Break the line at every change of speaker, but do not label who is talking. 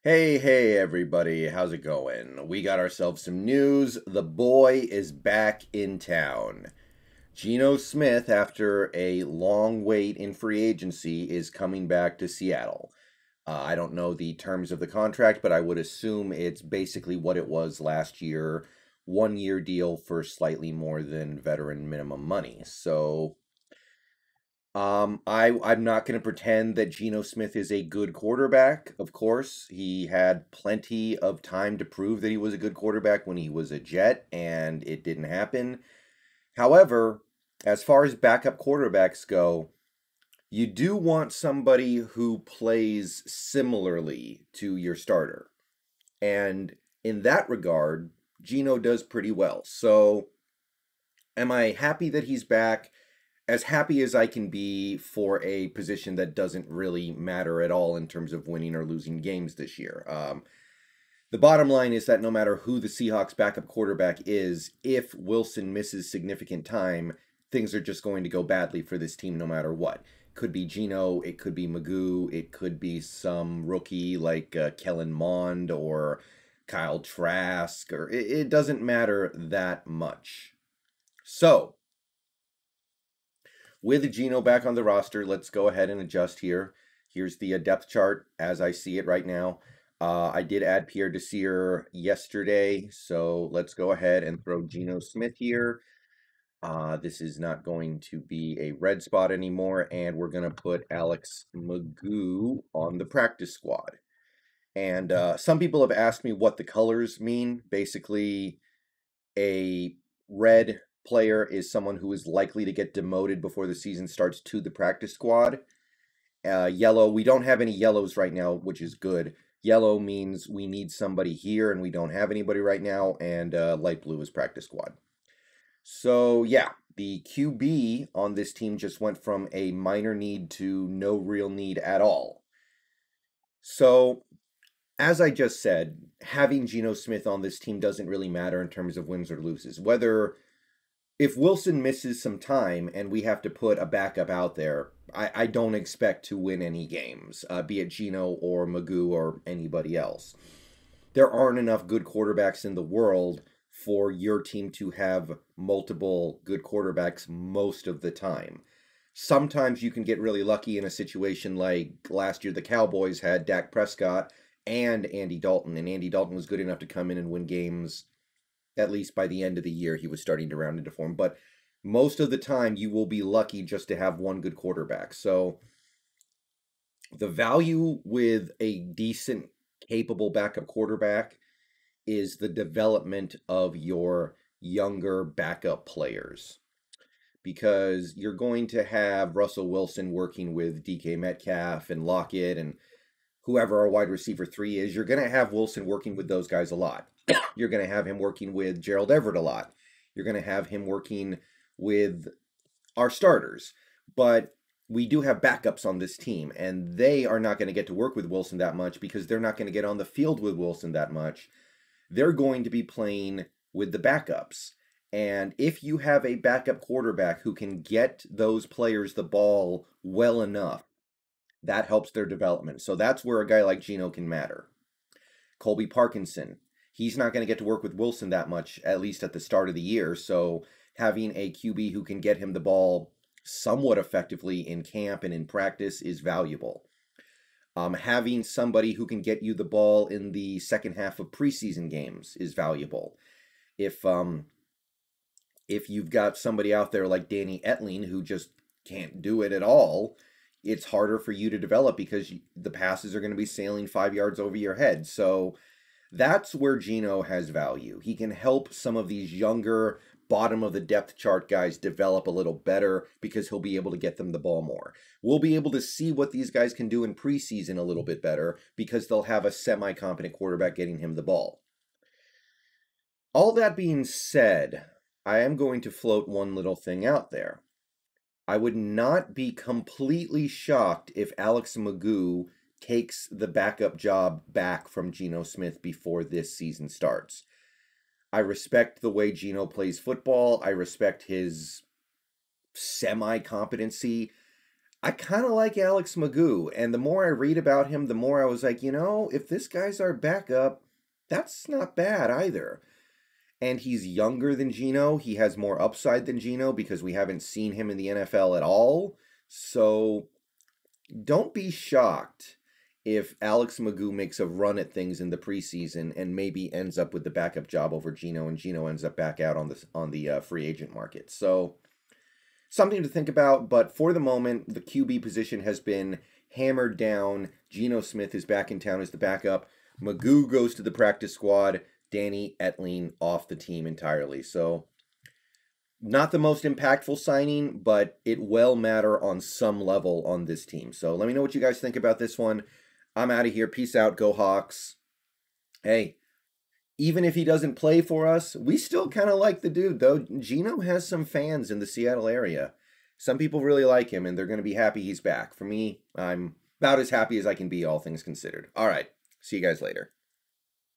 Hey, everybody, how's it going? We got ourselves some news. The boy is back in town. Geno Smith, after a long wait in free agency, is coming back to Seattle. I don't know the terms of the contract, but I would assume it's basically what it was last year, 1 year deal for slightly more than veteran minimum money. I'm not going to pretend that Geno Smith is a good quarterback. Of course, he had plenty of time to prove that he was a good quarterback when he was a Jet, and it didn't happen. However, as far as backup quarterbacks go, you do want somebody who plays similarly to your starter. And in that regard, Geno does pretty well. So, am I happy that he's back? As happy as I can be for a position that doesn't really matter at all in terms of winning or losing games this year. The bottom line is that no matter who the Seahawks backup quarterback is, if Wilson misses significant time, things are just going to go badly for this team no matter what. Could be Geno, it could be Magoo, it could be some rookie like Kellen Mond or Kyle Trask, or it doesn't matter that much. So, with Geno back on the roster, let's go ahead and adjust here. Here's the depth chart as I see it right now. I did add Pierre Desir yesterday, so let's go ahead and throw Geno Smith here. This is not going to be a red spot anymore, and we're going to put Alex Magoo on the practice squad. And some people have asked me what the colors mean. Basically, a red player is someone who is likely to get demoted before the season starts to the practice squad. Yellow, we don't have any yellows right now, which is good. Yellow means we need somebody here, and we don't have anybody right now, and light blue is practice squad. So, yeah, the QB on this team just went from a minor need to no real need at all. So, as I just said, having Geno Smith on this team doesn't really matter in terms of wins or loses. If Wilson misses some time and we have to put a backup out there, I don't expect to win any games, be it Geno or Magoo or anybody else. There aren't enough good quarterbacks in the world for your team to have multiple good quarterbacks most of the time. Sometimes you can get really lucky in a situation like last year the Cowboys had Dak Prescott and Andy Dalton, and Andy Dalton was good enough to come in and win games. At least by the end of the year, he was starting to round into form. But most of the time, you will be lucky just to have one good quarterback. So the value with a decent, capable backup quarterback is the development of your younger backup players. Because you're going to have Russell Wilson working with DK Metcalf and Lockett and whoever our wide receiver 3 is. You're going to have Wilson working with those guys a lot. You're going to have him working with Gerald Everett a lot. You're going to have him working with our starters. But we do have backups on this team, and they are not going to get to work with Wilson that much because they're not going to get on the field with Wilson that much. They're going to be playing with the backups. And if you have a backup quarterback who can get those players the ball well enough, that helps their development. So that's where a guy like Geno can matter. Colby Parkinson, he's not going to get to work with Wilson that much, at least at the start of the year. So having a QB who can get him the ball somewhat effectively in camp and in practice is valuable. Having somebody who can get you the ball in the second half of preseason games is valuable. If you've got somebody out there like Danny Etling who just can't do it at all, it's harder for you to develop because the passes are going to be sailing 5 yards over your head. So that's where Geno has value. He can help some of these younger, bottom of the depth chart guys develop a little better because he'll be able to get them the ball more. We'll be able to see what these guys can do in preseason a little bit better because they'll have a semi-competent quarterback getting him the ball. All that being said, I am going to float one little thing out there. I would not be completely shocked if Alex Magoo takes the backup job back from Geno Smith before this season starts. I respect the way Geno plays football. I respect his semi-competency. I kind of like Alex Magoo, and the more I read about him, the more I was like, if this guy's our backup, that's not bad either. And he's younger than Geno. He has more upside than Geno because we haven't seen him in the NFL at all. So don't be shocked if Alex Magoo makes a run at things in the preseason and maybe ends up with the backup job over Geno, and Geno ends up back out on the free agent market. So something to think about, but for the moment, the QB position has been hammered down. Geno Smith is back in town as the backup. Magoo goes to the practice squad. Danny Etling off the team entirely. So not the most impactful signing, but it will matter on some level on this team. So let me know what you guys think about this one. I'm out of here. Peace out. Go Hawks. Hey, even if he doesn't play for us, we still kind of like the dude, though. Geno has some fans in the Seattle area. Some people really like him, and they're going to be happy he's back. For me, I'm about as happy as I can be, all things considered. All right. See you guys later.